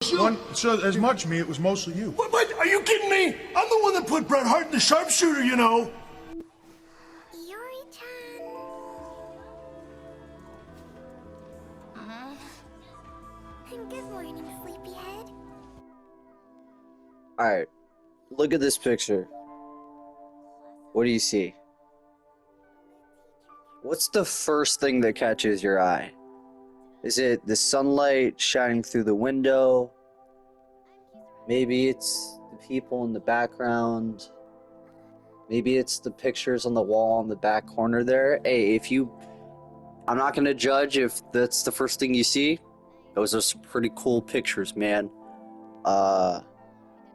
So as much me, it was mostly you. What? Are you kidding me? I'm the one that put Bret Hart in the sharpshooter, you know. Yuri-chan. Good morning, sleepyhead. Alright, look at this picture. What do you see? What's the first thing that catches your eye? Is it the sunlight shining through the window? Maybe it's the people in the background. Maybe it's the pictures on the wall in the back corner there. Hey, I'm not gonna judge if that's the first thing you see. Those are some pretty cool pictures, man.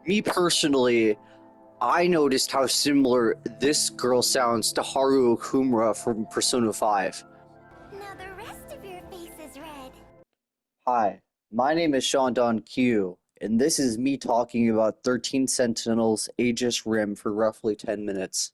Me personally, I noticed how similar this girl sounds to Haru Okumura from Persona 5. Now the rest of your face is red. Hi, my name is Sean Don Q, and this is me talking about 13 Sentinels Aegis Rim for roughly 10 minutes.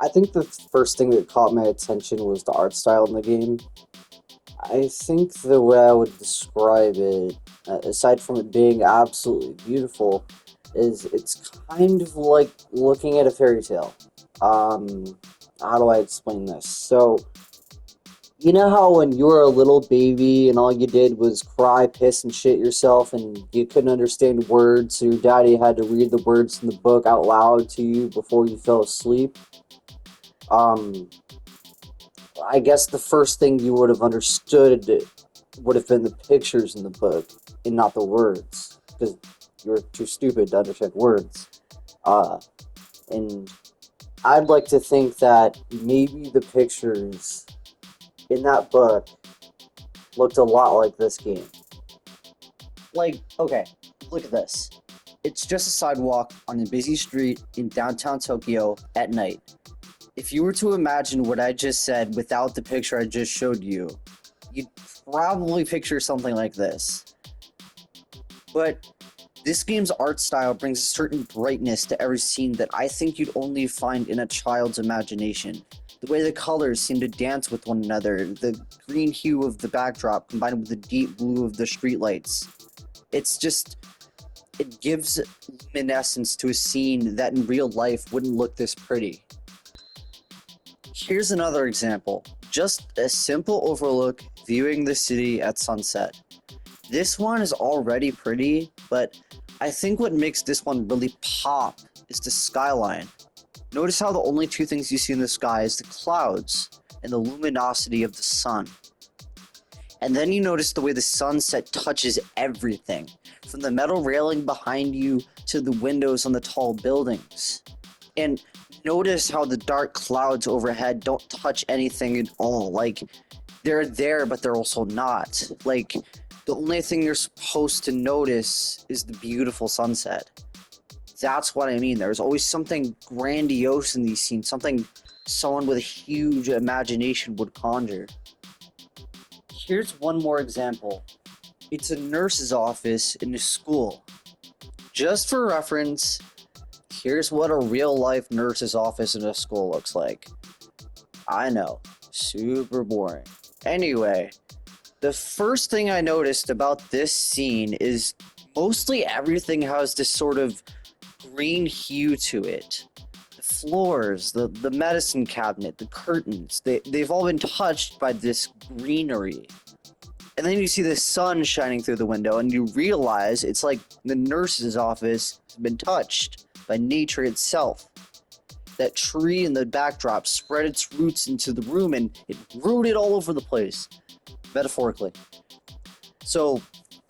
I think the first thing that caught my attention was the art style in the game. I think the way I would describe it, aside from it being absolutely beautiful, is it's kind of like looking at a fairy tale. How do I explain this? So, you know how when you were a little baby and all you did was cry, piss, and shit yourself and you couldn't understand words, so your daddy had to read the words in the book out loud to you before you fell asleep? I guess the first thing you would have understood would have been the pictures in the book and not the words, because you're too stupid to understand words. And I'd like to think that maybe the pictures in that book looked a lot like this game. Like, okay, look at this. It's just a sidewalk on a busy street in downtown Tokyo at night. If you were to imagine what I just said without the picture I just showed you, you'd probably picture something like this. But this game's art style brings a certain brightness to every scene that I think you'd only find in a child's imagination. The way the colors seem to dance with one another, the green hue of the backdrop combined with the deep blue of the streetlights. It gives luminescence to a scene that in real life wouldn't look this pretty. Here's another example, just a simple overlook viewing the city at sunset. This one is already pretty, but I think what makes this one really pop is the skyline. Notice how the only two things you see in the sky is the clouds and the luminosity of the sun. And then you notice the way the sunset touches everything, from the metal railing behind you to the windows on the tall buildings. And notice how the dark clouds overhead don't touch anything at all. Like, they're there, but they're also not. Like, the only thing you're supposed to notice is the beautiful sunset. That's what I mean. There's always something grandiose in these scenes, something someone with a huge imagination would conjure. Here's one more example. It's a nurse's office in a school. Just for reference, here's what a real-life nurse's office in a school looks like. I know, super boring. Anyway, the first thing I noticed about this scene is mostly everything has this sort of green hue to it. The floors, the medicine cabinet, the curtains, they've all been touched by this greenery. And then you see the sun shining through the window and you realize it's like the nurse's office has been touched by nature itself. That tree in the backdrop spread its roots into the room and it rooted all over the place, metaphorically. So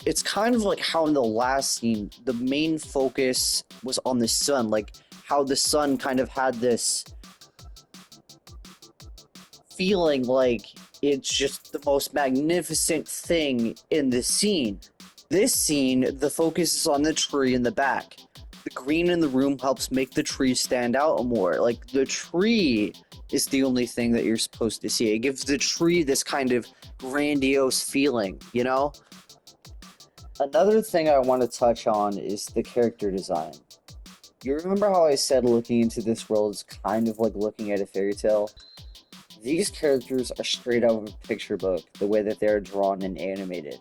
it's kind of like how in the last scene, the main focus was on the sun, like how the sun kind of had this feeling like it's just the most magnificent thing in the scene. This scene, the focus is on the tree in the back. The green in the room helps make the tree stand out more. Like, the tree is the only thing that you're supposed to see. It gives the tree this kind of grandiose feeling, you know? Another thing I want to touch on is the character design. You remember how I said looking into this world is kind of like looking at a fairy tale? These characters are straight out of a picture book, the way that they're drawn and animated.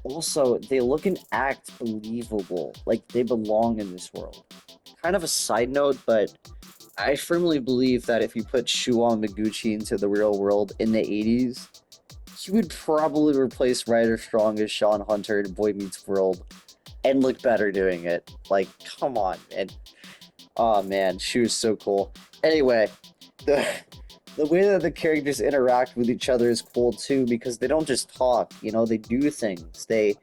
Also, they look and act believable, like they belong in this world. Kind of a side note, but I firmly believe that if you put Shuon Noguchi into the real world in the 80s, he would probably replace Ryder Strong as Sean Hunter in Boy Meets World and look better doing it. Like, come on, man. Oh man, she was so cool. Anyway, the way that the characters interact with each other is cool too, because they don't just talk, you know, they do things. They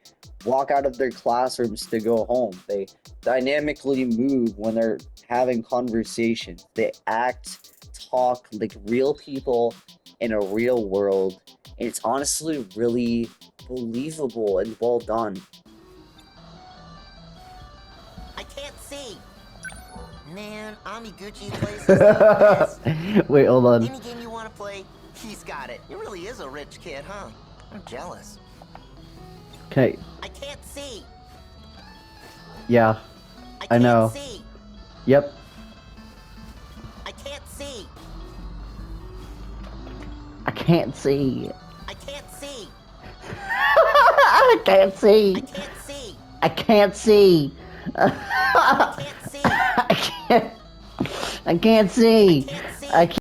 walk out of their classrooms to go home. They dynamically move when they're having conversations. They act, talk like real people in a real world. And it's honestly really believable and well done. I can't see. Man, Amiguchi's place is the best. Wait, hold on. Any game you want to play, he's got it. He really is a rich kid, huh? I'm jealous. Okay, I can't see. yeah, I I can't know. see. Yep. I can't see. I can't see. I can't see. I can't see. I can't see. I can't see. I can't see. I can't. I can't see. I can't see. I can't.